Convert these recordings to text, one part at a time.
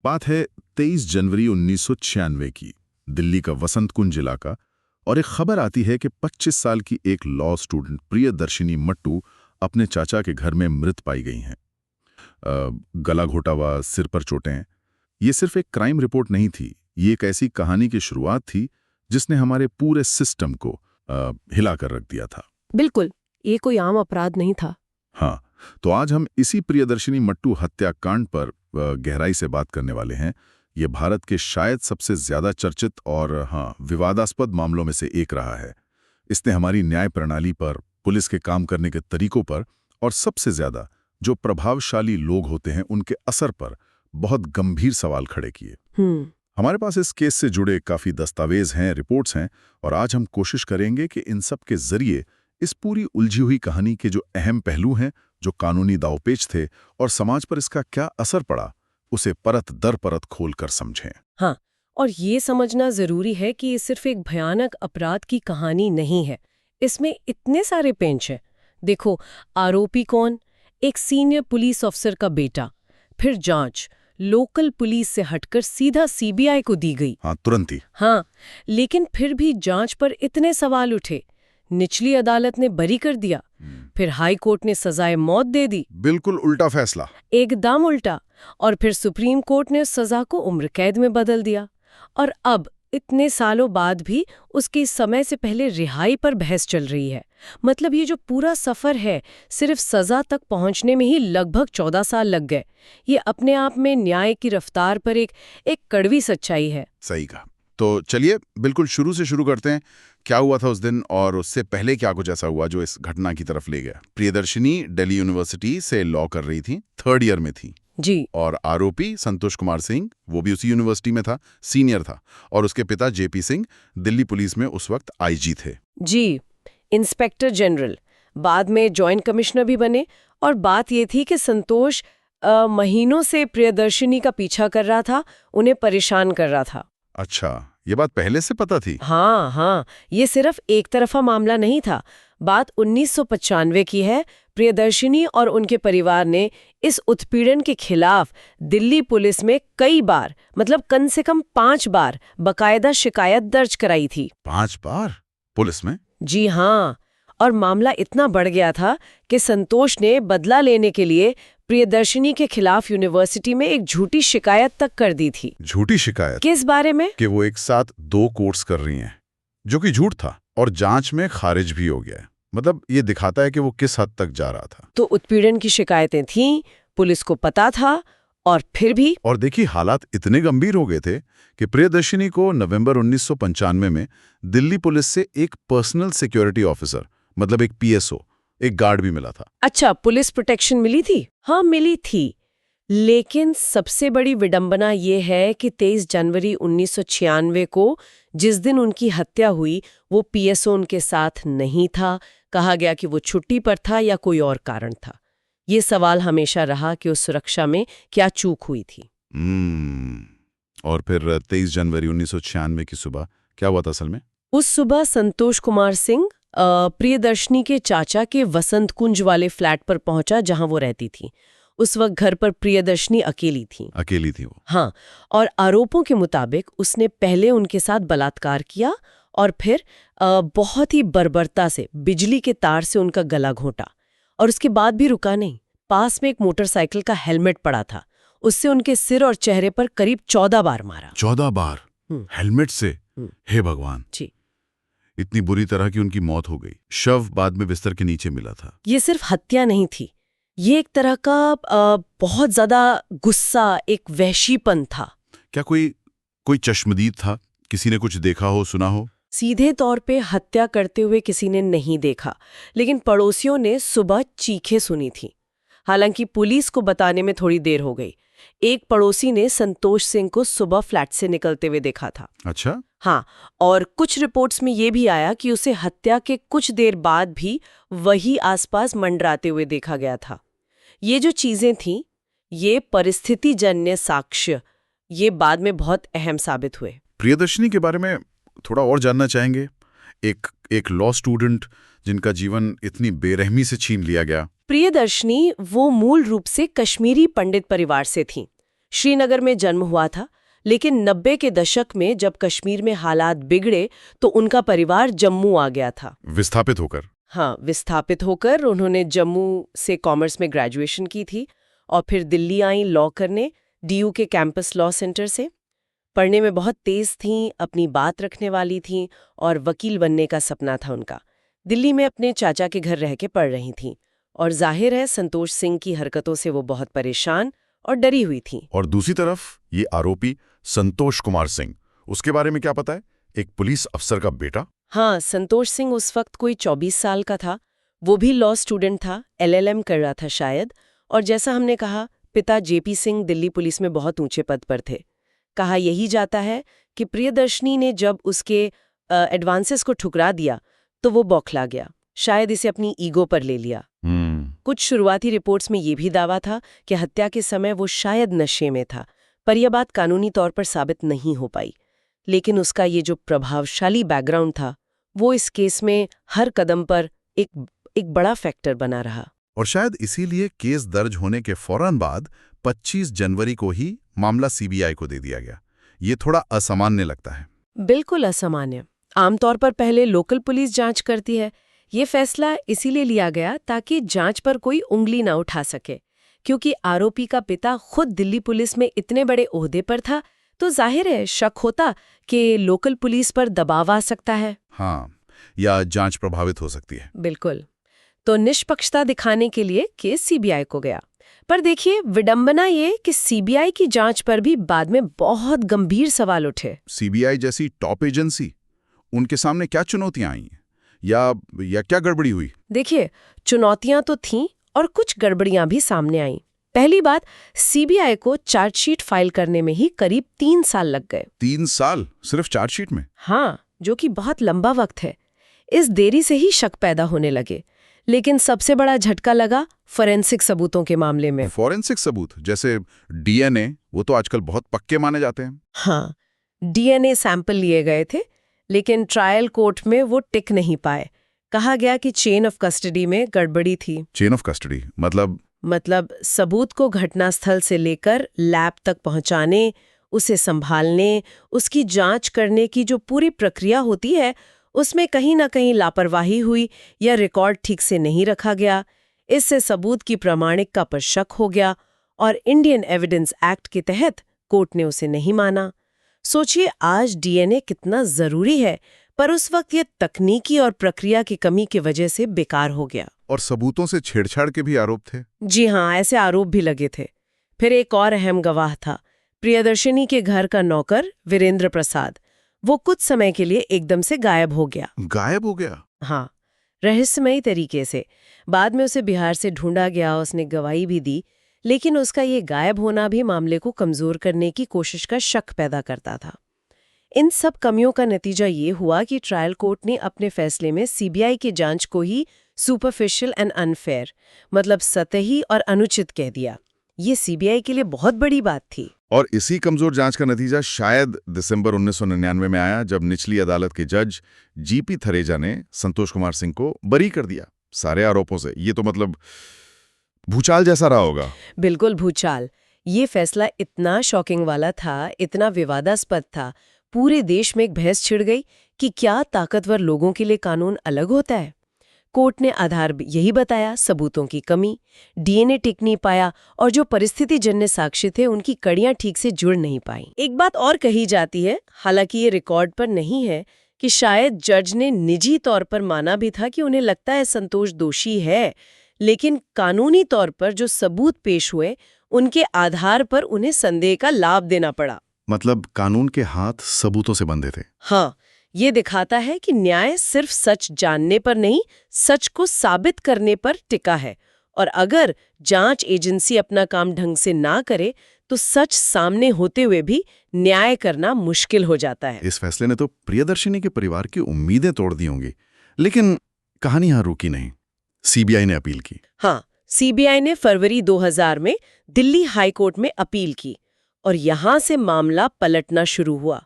बात है 23 जनवरी 1996 की, दिल्ली का वसंत कुंज इलाका। और एक खबर आती है कि 25 साल की एक लॉ स्टूडेंट प्रियदर्शिनी मट्टू अपने चाचा के घर में मृत पाई गई हैं। गला घोटा हुआ, सिर पर चोटें। ये सिर्फ एक क्राइम रिपोर्ट नहीं थी, ये एक ऐसी कहानी की शुरुआत थी जिसने हमारे पूरे सिस्टम को हिला कर रख दिया था। बिल्कुल, ये कोई आम अपराध नहीं था। हाँ, तो आज हम इसी प्रियदर्शिनी मट्टू हत्याकांड पर गहराई से बात करने वाले हैं। ये भारत के शायद सबसे ज्यादा चर्चित और विवादास्पद मामलों में से एक रहा है। इसने हमारी न्याय प्रणाली पर, पुलिस के काम करने के तरीकों पर और सबसे ज्यादा जो प्रभावशाली लोग होते हैं उनके असर पर बहुत गंभीर सवाल खड़े किए। हमारे पास इस केस से जुड़े काफी दस्तावेज हैं, रिपोर्ट्स हैं, और आज हम कोशिश करेंगे कि इन सब के जरिए इस पूरी उलझी हुई कहानी के जो अहम पहलू हैं, जो कानूनी दांवपेच थे और समाज पर इसका क्या असर पड़ा, उसे परत दर परत खोलकर समझें। हाँ, और ये समझना जरूरी है कि ये सिर्फ एक भयानक अपराध की कहानी नहीं है। इसमें इतने सारे पेंच हैं। देखो, आरोपी कौन? एक सीनियर पुलिस अफसर का बेटा। फिर जांच लोकल पुलिस से हटकर सीधा सीबीआई को दी गई। हाँ, तुरंत ही। हाँ, लेकिन फिर भी जांच पर इतने सवाल उठे। निचली अदालत ने बरी कर दिया, फिर हाई कोर्ट ने सजाए मौत दे दी। बिल्कुल उल्टा फैसला। एकदम उल्टा। और फिर सुप्रीम कोर्ट ने सजा को उम्र कैद में बदल दिया। और अब इतने सालों बाद भी उसकी समय से पहले रिहाई पर बहस चल रही है। मतलब ये जो पूरा सफर है, सिर्फ सजा तक पहुंचने में ही लगभग 14 साल लग गए। ये अपने आप में न्याय की रफ्तार पर एक कड़वी सच्चाई है। सही कहा। तो चलिए बिल्कुल शुरू से शुरू करते हैं। क्या हुआ था उस दिन, और उससे पहले क्या कुछ ऐसा हुआ जो इस घटना की तरफ ले गया? प्रियदर्शिनी दिल्ली यूनिवर्सिटी से लॉ कर रही थी, 3rd ईयर में थी जी। और आरोपी संतोष कुमार सिंह, वो भी उसी यूनिवर्सिटी में था, सीनियर था। और उसके पिता जेपी सिंह दिल्ली पुलिस में उस वक्त आईजी थे। जी, इंस्पेक्टर जनरल, बाद में जॉइंट कमिश्नर भी बने। और बात ये थी कि संतोष महीनों से प्रियदर्शिनी का पीछा कर रहा था, उन्हें परेशान कर रहा था। अच्छा, ये बात पहले से पता थी? हाँ, ये सिर्फ एक तरफा मामला नहीं था। बात 1995 की है। प्रियदर्शिनी और उनके परिवार ने इस उत्पीड़न के खिलाफ दिल्ली पुलिस में कई बार, मतलब कम से कम 5 बार बकायदा शिकायत दर्ज कराई थी। 5 बार पुलिस में? जी हाँ, और मामला इतना बढ़ गया था कि संतोष ने बदला लेने के लिए प्रियदर्शिनी के खिलाफ यूनिवर्सिटी में एक झूठी शिकायत तक कर दी थी। झूठी शिकायत? किस बारे में? कि वो एक साथ 2 कोर्स कर रही हैं, जो कि झूठ था और जांच में खारिज भी हो गया है। मतलब ये दिखाता है कि वो किस हद तक जा रहा था। तो उत्पीड़न की शिकायतें थीं, पुलिस को पता था, और फिर भी। और देखिए, हालात इतने गंभीर हो गए थे कि प्रियदर्शिनी को नवंबर 1995 में दिल्ली पुलिस से एक पर्सनल सिक्योरिटी ऑफिसर, मतलब एक पीएसओ, एक गार्ड भी मिला था। अच्छा, पुलिस प्रोटेक्शन मिली थी? हाँ, मिली थी। लेकिन सबसे बड़ी विडंबना ये है कि 23 जनवरी 1996 को, जिस दिन उनकी हत्या हुई, वो पीएसओ उनके साथ नहीं था। कहा गया कि वो छुट्टी पर था या कोई और कारण था। ये सवाल हमेशा रहा कि उस सुरक्षा में क्या चूक हुई थी। और फिर 23 जनवरी 1996 की सुबह क्या हुआ था असल में? उस सुबह संतोष कुमार सिंह प्रियदर्शिनी के चाचा के वसंत कुंज वाले फ्लैट पर पहुंचा, जहां वो रहती थी। उस वक्त घर पर प्रियदर्शिनी अकेली थी वो। हाँ, और आरोपों के मुताबिक उसने पहले उनके साथ बलात्कार किया और फिर बहुत ही बर्बरता से बिजली के तार से उनका गला घोंटा। और उसके बाद भी रुका नहीं। पास में एक मोटरसाइकिल का हेलमेट पड़ा था, उससे उनके सिर और चेहरे पर करीब 14 बार मारा। 14 बार? हेलमेट से? हे भगवान जी। इतनी बुरी तरह की उनकी मौत हो गई। शव बाद में बिस्तर के नीचे मिला था। ये सिर्फ हत्या नहीं थी, ये एक तरह का बहुत ज्यादा गुस्सा, एक वहशीपन था। क्या कोई चश्मदीद था? किसी ने कुछ देखा हो, सुना हो? सीधे तौर पे हत्या करते हुए किसी ने नहीं देखा, लेकिन पड़ोसियों ने सुबह चीखें सुनी थी। हालांकि पुलिस को बताने में थोड़ी देर हो गई। एक पड़ोसी ने संतोष सिंह को सुबह फ्लैट से निकलते हुए देखा था। अच्छा? हाँ, और कुछ रिपोर्ट्स में ये भी आया कि उसे हत्या के कुछ देर बाद भी वही आसपास मंडराते हुए देखा गया था। ये जो चीजें थीं, ये परिस्थितिजन्य साक्ष्य, ये बाद में बहुत अहम साबित हुए। प्रियदर्शिनी के बारे में थोड़ा और जानना चाहेंगे? एक लॉ स्टूडेंट जिनका जीवन इतनी बेरहमी से छीन लिया गया। प्रियदर्शिनी वो मूल रूप से कश्मीरी पंडित परिवार से थीं, श्रीनगर में जन्म हुआ था, लेकिन 90 के दशक में जब कश्मीर में हालात बिगड़े तो उनका परिवार जम्मू आ गया था। विस्थापित होकर? हाँ, विस्थापित होकर उन्होंने जम्मू से कॉमर्स में ग्रेजुएशन की थी और फिर दिल्ली आई लॉ करने, डीयू के कैंपस लॉ सेंटर से। पढ़ने में बहुत तेज थीं, अपनी बात रखने वाली थीं और वकील बनने का सपना था उनका। दिल्ली में अपने चाचा के घर रह के पढ़ रही थीं और जाहिर है संतोष सिंह की हरकतों से वो बहुत परेशान और डरी हुई थीं। और दूसरी तरफ ये आरोपी संतोष कुमार सिंह, उसके बारे में क्या पता है? एक पुलिस अफसर का बेटा? हाँ, संतोष सिंह उस वक्त कोई 24 साल का था। वो भी लॉ स्टूडेंट था, LLM कर रहा था शायद। और जैसा हमने कहा, पिता JP सिंह दिल्ली पुलिस में बहुत ऊंचे पद पर थे। कहा यही जाता है कि प्रियदर्शनी ने जब उसके एडवांसेस को ठुकरा दिया तो वो बौखला गया, शायद इसे अपनी ईगो पर ले लिया। कुछ शुरुआती रिपोर्ट्स में ये भी दावा था कि हत्या के समय वो शायद नशे में था, पर यह बात कानूनी तौर पर साबित नहीं हो पाई। लेकिन उसका ये जो प्रभावशाली बैकग्राउंड था वो इस केस में हर कदम पर एक बड़ा फैक्टर बना रहा। और शायद इसीलिए केस दर्ज होने के फौरन बाद 25 जनवरी को ही मामला CBI को दे दिया गया। ये थोड़ा असामान्य लगता है। बिल्कुल असामान्य। आमतौर पर पहले लोकल पुलिस जांच करती है। ये फैसला इसीलिए लिया गया ताकि जांच पर कोई उंगली ना उठा सके, क्योंकि आरोपी का पिता खुद दिल्ली पुलिस में इतने बड़े ओहदे पर था, तो जाहिर है शक होता कि लोकल पुलिस पर दबाव आ सकता है। हाँ, या जांच प्रभावित हो सकती है। बिल्कुल। तो निष्पक्षता दिखाने के लिए केस CBI को गया। पर देखिए, विडंबना ये कि CBI की जांच पर भी बाद में बहुत गंभीर सवाल उठे। CBI जैसी टॉप एजेंसी, उनके सामने क्या चुनौतियां आई या क्या गड़बड़ी हुई? देखिए, चुनौतियां तो थीं और कुछ गड़बड़ियां भी सामने आईं। पहली बात, CBI को चार्जशीट फाइल करने में ही करीब 3 साल लग गए। 3 साल सिर्फ चार्जशीट में? हाँ, जो कि बहुत लंबा वक्त है। इस देरी से ही शक पैदा होने लगे। लेकिन सबसे बड़ा झटका लगा फोरेंसिक सबूतों के मामले में। फोरेंसिक सबूत जैसे DNA, वो तो आजकल बहुत पक्के माने जाते हैं। हाँ, DNA सैंपल लिए गए थे, लेकिन ट्रायल कोर्ट में वो टिक नहीं पाए। कहा गया कि चेन ऑफ कस्टडी में गड़बड़ी थी। चेन ऑफ कस्टडी मतलब सबूत को घटनास्थल से लेकर लैब तक पहुंचाने, उसे संभालने, उसकी जांच करने की जो पूरी प्रक्रिया होती है, उसमें कहीं ना कहीं लापरवाही हुई या रिकॉर्ड ठीक से नहीं रखा गया। इससे सबूत की प्रामाणिकता पर शक हो गया और इंडियन एविडेंस एक्ट के तहत कोर्ट ने उसे नहीं माना। सोचिए, आज DNA कितना जरूरी है, पर उस वक्त ये तकनीकी और प्रक्रिया की कमी की वजह से बेकार हो गया। और सबूतों से छेड़छाड़ के भी आरोप थे। जी हाँ, ऐसे आरोप भी लगे थे। फिर एक और अहम गवाह था, प्रियदर्शनी के घर का नौकर वीरेंद्र प्रसाद। वो कुछ समय के लिए एकदम से गायब हो गया। गायब हो गया? हाँ, रहस्यमयी तरीके से। बाद में उसे बिहार से ढूंढा गया, उसने गवाही भी दी, लेकिन उसका ये गायब होना भी मामले को कमजोर करने की कोशिश का शक पैदा करता था। इन सब कमियों का नतीजा ये हुआ कि ट्रायल कोर्ट ने अपने फैसले में CBI की जांच को ही सुपरफिशियल एंड अनफेयर, मतलब सतही और अनुचित कह दिया। ये CBI के लिए बहुत बड़ी बात थी। और इसी कमजोर जांच का नतीजा शायद दिसंबर 1999 में आया, जब निचली अदालत के जज GP थरेजा ने संतोष कुमार सिंह को बरी कर दिया सारे आरोपों से। ये तो मतलब भूचाल जैसा रहा होगा। बिल्कुल भूचाल। ये फैसला इतना शॉकिंग वाला था, इतना विवादास्पद था, पूरे देश में एक बहस छिड़ गई कि क्या ताकतवर लोगों के लिए कानून अलग होता है। कोर्ट ने आधार यही बताया, सबूतों की कमी, DNA टिक नहीं पाया और जो परिस्थिति जन्य साक्ष्य थे उनकी कड़ियां ठीक से जुड़ नहीं पाई। एक बात और कही जाती है, हालांकि ये रिकॉर्ड पर नहीं है, कि शायद जज ने निजी तौर पर माना भी था कि उन्हें लगता है संतोष दोषी है, लेकिन कानूनी तौर पर जो सबूत पेश हुए उनके आधार पर उन्हें संदेह का लाभ देना पड़ा। मतलब कानून के हाथ सबूतों से बंधे थे। हाँ, ये दिखाता है कि न्याय सिर्फ सच जानने पर नहीं, सच को साबित करने पर टिका है। और अगर जांच एजेंसी अपना काम ढंग से ना करे तो सच सामने होते हुए भी न्याय करना मुश्किल हो जाता है। इस फैसले ने तो प्रियदर्शनी के परिवार की उम्मीदें तोड़ दी होंगी, लेकिन कहानी यहां रुकी नहीं। CBI ने अपील की। हाँ, CBI ने फरवरी 2000 में दिल्ली हाई कोर्ट में अपील की और यहां से मामला पलटना शुरू हुआ।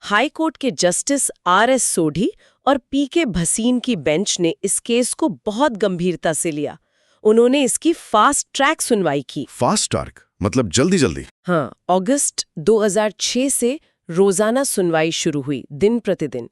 हाई कोर्ट के जस्टिस RS सोढ़ी और PK भसीन की बेंच ने इस केस को बहुत गंभीरता से लिया। उन्होंने इसकी फास्ट ट्रैक सुनवाई की। फास्ट ट्रैक मतलब जल्दी जल्दी। हाँ, अगस्त 2006 से रोजाना सुनवाई शुरू हुई, दिन प्रतिदिन।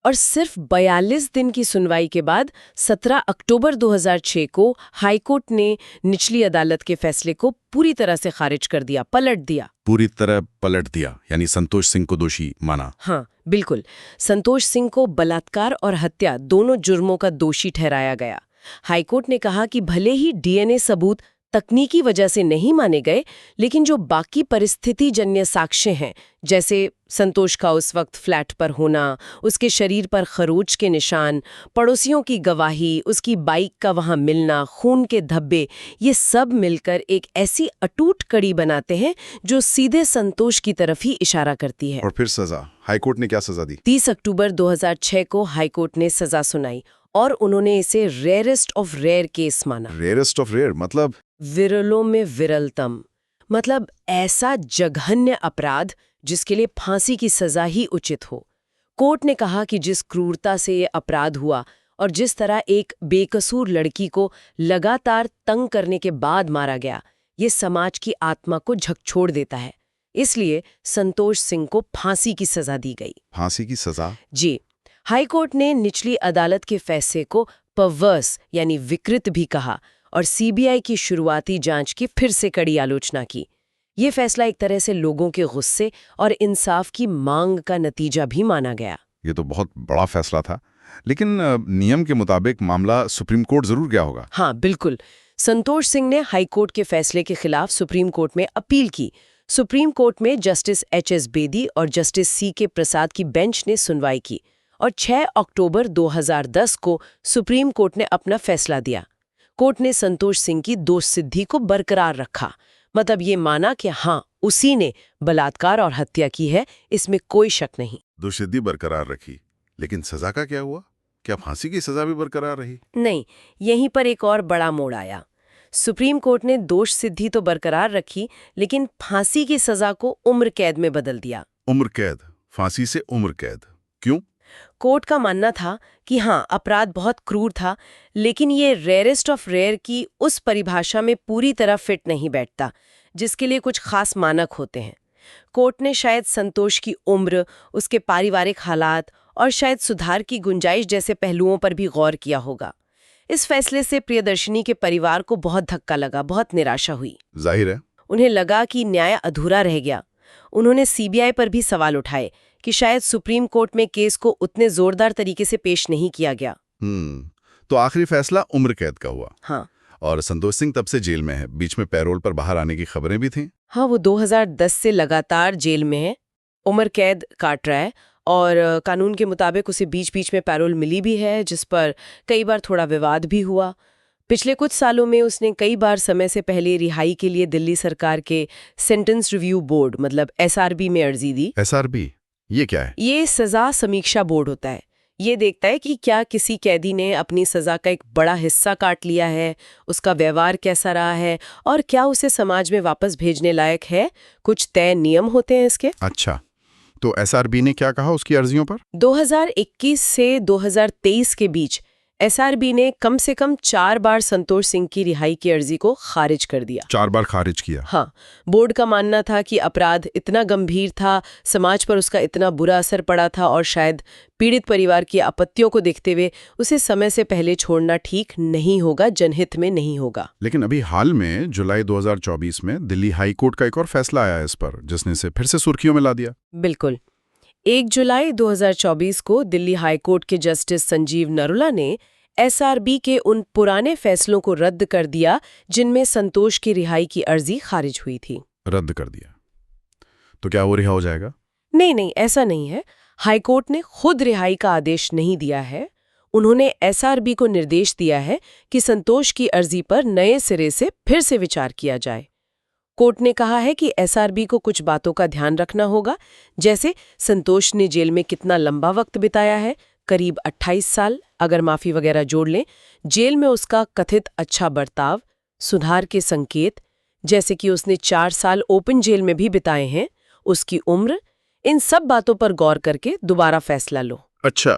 और सिर्फ 42 दिन की सुनवाई के बाद 17 अक्टूबर 2006 को हाईकोर्ट ने निचली अदालत के फैसले को पूरी तरह से खारिज कर दिया, पलट दिया। पूरी तरह पलट दिया, यानी संतोष सिंह को दोषी माना। हाँ, बिल्कुल। संतोष सिंह को बलात्कार और हत्या दोनों जुर्मों का दोषी ठहराया गया। हाईकोर्ट ने कहा कि भले ही डीएनए सबूत तकनीकी वजह से नहीं माने गए, लेकिन जो बाकी परिस्थितिजन्य साक्ष्य हैं, जैसे संतोष का उस वक्त फ्लैट पर होना, उसके शरीर पर खरोच के निशान, पड़ोसियों की गवाही, उसकी बाइक का वहां मिलना, खून के धब्बे, ये सब मिलकर एक ऐसी अटूट कड़ी बनाते हैं जो सीधे संतोष की तरफ ही इशारा करती है। और फिर सजा, हाईकोर्ट ने क्या सजा दी? 30 अक्टूबर 2006 को हाईकोर्ट ने सजा सुनाई और उन्होंने इसे रेयरेस्ट ऑफ रेयर केस माना। रेयरेस्ट ऑफ रेयर मतलब? विरलों में विरलतम, मतलब ऐसा जघन्य अपराध जिसके लिए फांसी की सजा ही उचित हो। कोर्ट ने कहा कि जिस क्रूरता से ये अपराध हुआ और जिस तरह एक बेकसूर लड़की को लगातार तंग करने के बाद मारा गया, ये समाज की आत्मा को झकझोर देता है। इसलिए संतोष सिंह को फांसी की सजा दी गई। फांसी की सजा? जी। हाईकोर्ट ने निचली अदालत के फैसले को परवर्स यानी विकृत भी कहा और सीबीआई की शुरुआती जांच की फिर से कड़ी आलोचना की। ये फैसला एक तरह से लोगों के गुस्से और इंसाफ की मांग का नतीजा भी माना गया। ये तो बहुत बड़ा फैसला था, लेकिन नियम के मुताबिक मामला सुप्रीम कोर्ट जरूर गया होगा। हाँ, बिल्कुल। संतोष सिंह ने हाईकोर्ट के फैसले के खिलाफ सुप्रीम कोर्ट में अपील की। सुप्रीम कोर्ट में जस्टिस एच.एस. बेदी और जस्टिस सी.के. प्रसाद की बेंच ने सुनवाई की और 6 अक्टूबर 2010 को सुप्रीम कोर्ट ने अपना फैसला दिया। कोर्ट ने संतोष सिंह की दोष सिद्धि को बरकरार रखा, मतलब ये माना कि हाँ, उसी ने बलात्कार और हत्या की है, इसमें कोई शक नहीं। दोष सिद्धि बरकरार रखी, लेकिन सजा का क्या हुआ? क्या फांसी की सजा भी बरकरार रही? नहीं, यहीं पर एक और बड़ा मोड़ आया। सुप्रीम कोर्ट ने दोष सिद्धि तो बरकरार रखी, लेकिन फांसी की सजा को उम्र कैद में बदल दिया। उम्र कैद? फांसी से उम्र कैद क्यों? कोर्ट का मानना था कि हाँ, अपराध बहुत क्रूर था, लेकिन ये रेयरेस्ट ऑफ रेयर की उस परिभाषा में पूरी तरह फिट नहीं बैठता जिसके लिए कुछ खास मानक होते हैं। कोर्ट ने शायद संतोष की उम्र, उसके पारिवारिक हालात और शायद सुधार की गुंजाइश जैसे पहलुओं पर भी गौर किया होगा। इस फैसले से प्रियदर्शनी के परिवार को बहुत धक्का लगा, बहुत निराशा हुई। जाहिर है। उन्हें लगा कि न्याय अधूरा रह गया। उन्होंने सीबीआई पर भी सवाल उठाए कि शायद सुप्रीम कोर्ट में केस को उतने जोरदार तरीके से पेश नहीं किया गया। तो आखिरी फैसला उम्र कैद का हुआ। हाँ। और संतोष सिंह तब से जेल में है, बीच में पैरोल पर बाहर आने की खबरें भी थीं। हाँ, वो 2010 से लगातार जेल में है, उम्र कैद काट रहा है और कानून के मुताबिक उसे बीच बीच में पैरोल मिली भी है, जिस पर कई बार थोड़ा विवाद भी हुआ। पिछले कुछ सालों में उसने कई बार समय से पहले रिहाई के लिए दिल्ली सरकार के सेंटेंस रिव्यू बोर्ड मतलब एसआरबी में अर्जी दी। एसआरबी ये क्या है? ये सजा समीक्षा बोर्ड होता है। ये देखता है कि क्या किसी कैदी ने अपनी सजा का एक बड़ा हिस्सा काट लिया है, उसका व्यवहार कैसा रहा है और क्या उसे समाज में वापस भेजने लायक है। कुछ तय नियम होते हैं इसके। अच्छा, तो एसआरबी ने क्या कहा उसकी अर्जियों पर? 2021 से 2023 के बीच एसआरबी ने कम से कम 4 बार संतोष सिंह की रिहाई की अर्जी को खारिज कर दिया। 4 बार खारिज किया? हाँ। बोर्ड का मानना था कि अपराध इतना गंभीर था, समाज पर उसका इतना बुरा असर पड़ा था और शायद पीड़ित परिवार की आपत्तियों को देखते हुए उसे समय से पहले छोड़ना ठीक नहीं होगा, जनहित में नहीं होगा। लेकिन अभी हाल में जुलाई 2024 में दिल्ली हाई कोर्ट का एक और फैसला आया इस पर, जिसने इसे फिर से सुर्खियों में ला दिया। बिल्कुल। 1 जुलाई 2024 को दिल्ली हाई कोर्ट के जस्टिस संजीव नरुला ने एसआरबी के उन पुराने फैसलों को रद्द कर दिया जिनमें संतोष की रिहाई की अर्जी खारिज हुई थी। रद्द कर दिया तो क्या वो रिहा हो जाएगा? नहीं, ऐसा नहीं है। हाईकोर्ट ने खुद रिहाई का आदेश नहीं दिया है। उन्होंने एसआरबी को निर्देश दिया है कि संतोष की अर्जी पर नए सिरे से फिर से विचार किया जाए। कोर्ट ने कहा है कि एसआरबी को कुछ बातों का ध्यान रखना होगा, जैसे संतोष ने जेल में कितना लंबा वक्त बिताया है, करीब 28 साल अगर माफी वगैरह जोड़ लें, जेल में उसका कथित अच्छा बर्ताव, सुधार के संकेत जैसे कि उसने 4 साल ओपन जेल में भी बिताए हैं, उसकी उम्र, इन सब बातों पर गौर करके दोबारा फैसला लो। अच्छा,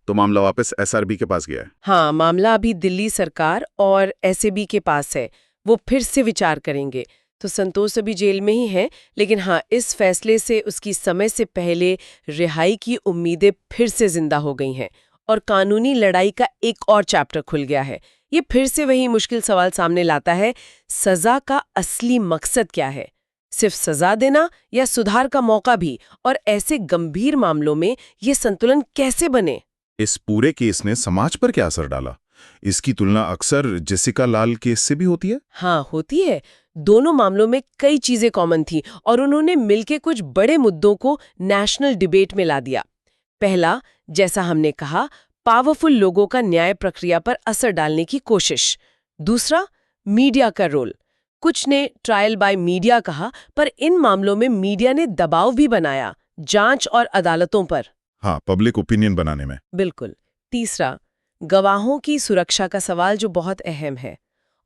तो मामला वापस एसआरबी के पास गया है? हाँ, मामला अभी दिल्ली सरकार और एसएबी के पास है। वो फिर से विचार करेंगे। तो संतोष अभी जेल में ही है, लेकिन हाँ, इस फैसले से उसकी समय से पहले रिहाई की उम्मीदें फिर से जिंदा हो गई हैं और कानूनी लड़ाई का एक और चैप्टर खुल गया है। ये फिर से वही मुश्किल सवाल सामने लाता है, सजा का असली मकसद क्या है? सिर्फ सजा देना या सुधार का मौका भी? और ऐसे गंभीर मामलों में ये संतुलन कैसे बने? इस पूरे केस ने समाज पर क्या असर डाला? इसकी तुलना अक्सर जेसिका लाल केस से भी होती है। हाँ, होती है। दोनों मामलों में कई चीजें कॉमन थी और उन्होंने मिलकर कुछ बड़े मुद्दों को नेशनल डिबेट में ला दिया। पहला, जैसा हमने कहा, पावरफुल लोगों का न्याय प्रक्रिया पर असर डालने की कोशिश। दूसरा, मीडिया का रोल। कुछ ने ट्रायल बाय मीडिया कहा, पर इन मामलों में मीडिया ने दबाव भी बनाया, जांच और अदालतों पर। हाँ, पब्लिक ओपिनियन बनाने में। बिल्कुल। तीसरा, गवाहों की सुरक्षा का सवाल, जो बहुत अहम है।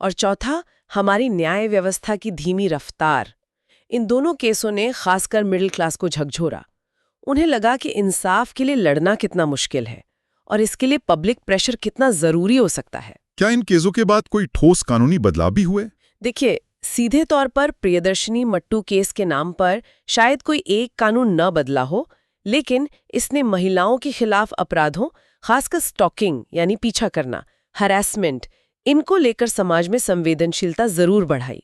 और चौथा, हमारी न्याय व्यवस्था की धीमी रफ्तार। इन दोनों केसों ने खासकर मिडिल क्लास को झकझोरा। उन्हें लगा कि इंसाफ के लिए लड़ना कितना मुश्किल है और इसके लिए पब्लिक प्रेशर कितना जरूरी हो सकता है। क्या इन केसों के बाद कोई ठोस कानूनी बदलाव भी हुए? देखिए, सीधे तौर पर प्रियदर्शनी मट्टू केस के नाम पर शायद कोई एक कानून न बदला हो, लेकिन इसने महिलाओं के खिलाफ अपराधों, खासकर स्टॉकिंग यानी पीछा करना, हरासमेंट, इनको लेकर समाज में संवेदनशीलता जरूर बढ़ाई।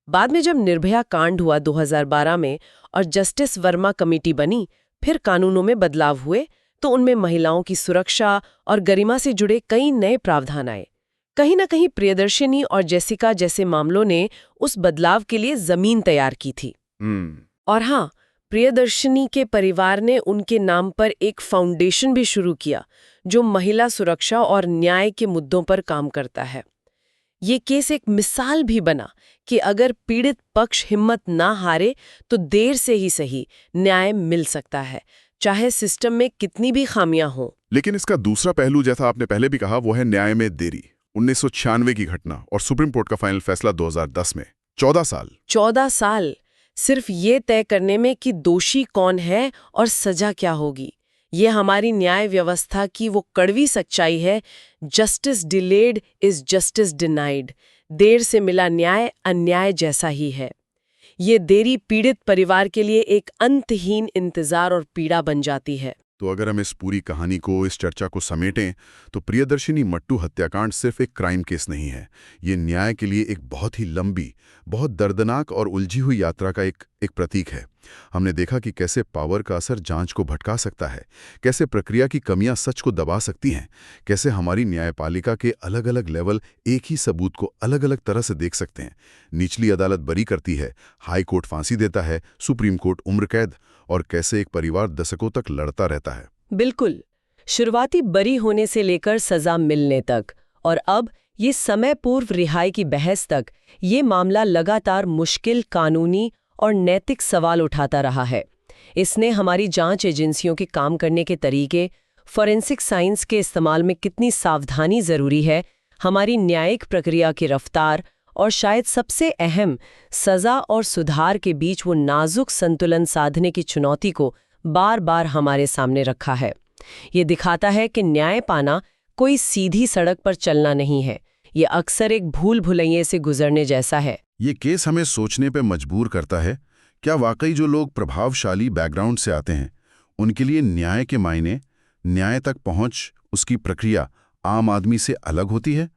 बाद में जब निर्भया कांड हुआ 2012 में और जस्टिस वर्मा कमेटी बनी, फिर कानूनों में बदलाव हुए, तो उनमें महिलाओं की सुरक्षा और गरिमा से जुड़े कई नए प्रावधान आए। कहीं न कहीं प्रियदर्शिनी और जेसिका जैसे मामलों ने उस बदलाव के लिए जमीन तैयार की थी। और हाँ, प्रियदर्शिनी के परिवार ने उनके नाम पर एक फाउंडेशन भी शुरू किया, जो महिला सुरक्षा और न्याय के मुद्दों पर काम करता है। ये केस एक मिसाल भी बना कि अगर पीड़ित पक्ष हिम्मत ना हारे तो देर से ही सही न्याय मिल सकता है, चाहे सिस्टम में कितनी भी खामियां हों। लेकिन इसका दूसरा पहलू, जैसा आपने पहले भी कहा, वो है न्याय में देरी। 1996 की घटना और सुप्रीम कोर्ट का फाइनल फैसला 2010 में। 14 साल सिर्फ ये तय करने में कि दोषी कौन है और सजा क्या होगी। ये हमारी न्याय व्यवस्था की वो कड़वी सच्चाई है, justice delayed is justice denied. देर से मिला न्याय अन्याय जैसा ही है। ये देरी पीड़ित परिवार के लिए एक अंतहीन इंतजार और पीड़ा बन जाती है। तो अगर हम इस पूरी कहानी को, इस चर्चा को समेटें, तो प्रियदर्शिनी मट्टू हत्याकांड सिर्फ एक क्राइम केस नहीं है। ये न्याय के लिए एक बहुत ही लंबी, बहुत दर्दनाक और उलझी हुई यात्रा का एक प्रतीक है। हमने देखा कि कैसे पावर का असर जांच को भटका सकता है, कैसे प्रक्रिया की कमियां सच को दबा सकती हैं, कैसे हमारी न्यायपालिका के अलग अलग लेवल एक ही सबूत को अलग अलग तरह से देख सकते हैं। निचली अदालत बरी करती है, हाई कोर्ट फांसी देता है, सुप्रीम कोर्ट उम्र कैद, और कैसे एक परिवार दशकों तक लड़ता रहता है। बिल्कुल, शुरुआती बरी होने से लेकर सजा मिलने तक, और अब ये समय पूर्व रिहाई की बहस तक, ये मामला लगातार मुश्किल कानूनी और नैतिक सवाल उठाता रहा है। इसने हमारी जांच एजेंसियों के काम करने के तरीके, फॉरेंसिक साइंस के इस्तेमाल में कितनी सावधानी जरूरी है, हमारी न्यायिक प्रक्रिया की रफ्तार, और शायद सबसे अहम, सजा और सुधार के बीच वो नाजुक संतुलन साधने की चुनौती को बार बार हमारे सामने रखा है। ये दिखाता है कि न्याय पाना कोई सीधी सड़क पर चलना नहीं है, ये अक्सर एक भूल भुलैये से गुजरने जैसा है। ये केस हमें सोचने पे मजबूर करता है, क्या वाकई जो लोग प्रभावशाली बैकग्राउंड से आते हैं, उनके लिए न्याय के मायने, न्याय तक पहुंच, उसकी प्रक्रिया आम आदमी से अलग होती है?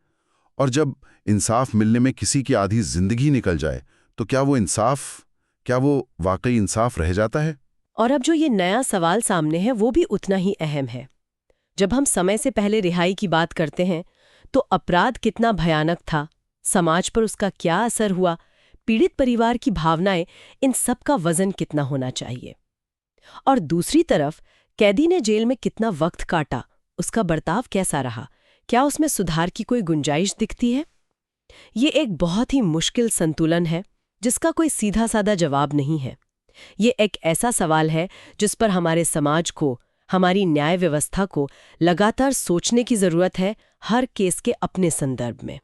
और जब इंसाफ मिलने में किसी की आधी जिंदगी निकल जाए, तो क्या वो वाकई इंसाफ रह जाता है? और अब जो ये नया सवाल सामने है, वो भी उतना ही अहम है। जब हम समय से पहले रिहाई की बात करते हैं, तो अपराध कितना भयानक था, समाज पर उसका क्या असर हुआ, पीड़ित परिवार की भावनाएं, इन सब का वजन कितना होना चाहिए। और दूसरी तरफ, कैदी ने जेल में कितना वक्त काटा, उसका बर्ताव कैसा रहा, क्या उसमें सुधार की कोई गुंजाइश दिखती है? ये एक बहुत ही मुश्किल संतुलन है, जिसका कोई सीधा साधा जवाब नहीं है। ये एक ऐसा सवाल है जिस पर हमारे समाज को, हमारी न्याय व्यवस्था को लगातार सोचने की जरूरत है, हर केस के अपने संदर्भ में।